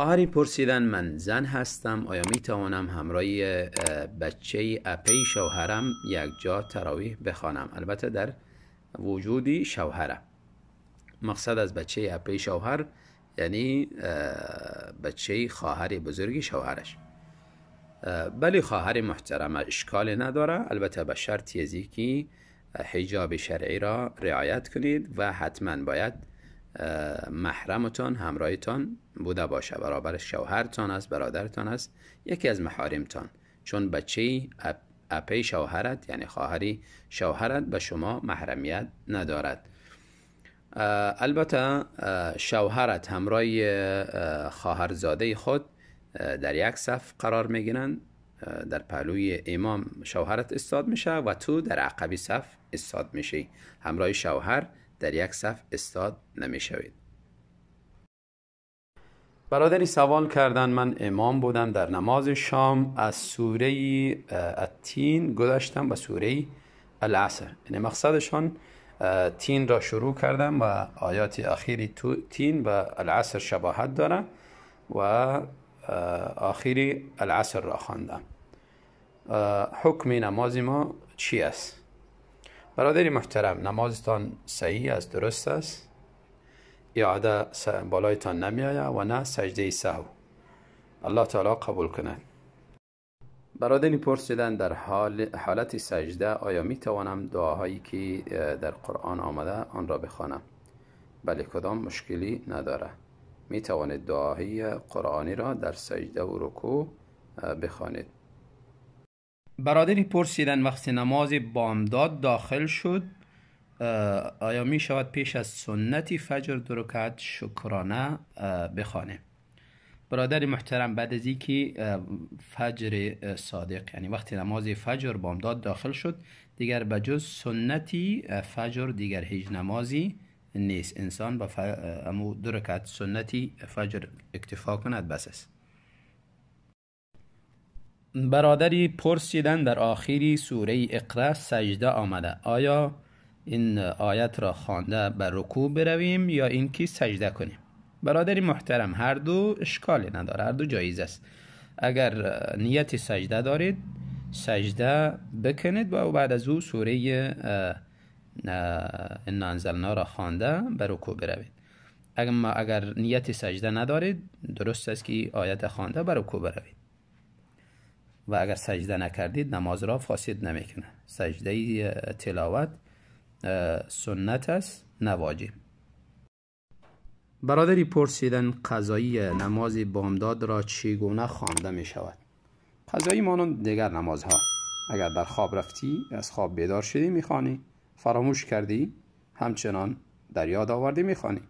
خواهری پرسیدن من زن هستم، آیا می توانم همراه بچه اپی شوهرم یک جا تراویح بخوانم؟ البته در وجودی شوهرم. مقصد از بچه اپی شوهر یعنی بچه خواهر بزرگی شوهرش. بلی خواهر محترم، اشکال نداره، البته به شرطی ازی که حجاب شرعی را رعایت کنید و حتما باید محرمتان همراهتان بوده باشه، برابر شوهرتان است، برادرتان است، یکی از محارمتان، چون بچه اپی شوهرت یعنی خواهری شوهرت به شما محرمیت ندارد. البته شوهرت همراه خواهرزاده خود در یک صف قرار میگیرند، در پهلوی امام شوهرت استاد میشه و تو در عقبی صف استاد میشی، همراه شوهر در یک صف استاد نمیشوید. برادری سوال کردن من امام بودم در نماز شام، از سوره التین گذاشتم به سوره العصر، یعنی مقصدشان تین را شروع کردم و آیات اخیری تین و العصر شباهت داره و آخری العصر را خواندم. حکم نماز ما چی است؟ برادری محترم، نمازتان صحیح است، درست است، اعاده بالایتان نمی آید و نه سجده سهو. الله تعالی قبول کند. برادری پرسیدن در حالت سجده آیا می توانم دعاهایی که در قرآن آمده آن را بخوانم؟ بله، کدام مشکلی نداره، می توانید دعاهای قرآنی را در سجده و رکوع بخوانید. برادری پرسیدن وقتی نماز بامداد داخل شد آیا می شود پیش از سنتی فجر 2 رکعت شکرانه بخوانیم؟ برادر محترم، بعد از اینکه فجر صادق یعنی وقتی نماز فجر بامداد داخل شد دیگر بجز سنتی فجر دیگر هیچ نمازی نیست. انسان با 2 رکعت سنتی فجر اکتفا کند بس است. برادری پرسیدن در آخری سوره اقرا سجده آمده، آیا این آیت را خوانده به رکوع برویم یا اینکه سجده کنیم؟ برادری محترم، هر دو اشکالی نداره، هر دو جایز است. اگر نیت سجده دارید سجده بکنید و بعد از او سوره انا انزلنا را خوانده به رکوع بروید. اگر نیت سجده ندارید درست است که آیت خوانده به رکوع بروید و اگر سجده نکردید نماز را فاسد نمیکنه. سجده تلاوت سنت است، نه واجب. برادری پرسیدن قضایی نماز بامداد را چگونه خوانده می شود؟ قضایی مانند دیگر نمازها، اگر در خواب رفتی از خواب بیدار شدی میخوانی، فراموش کردی همچنان در یاد آوردی میخوانی.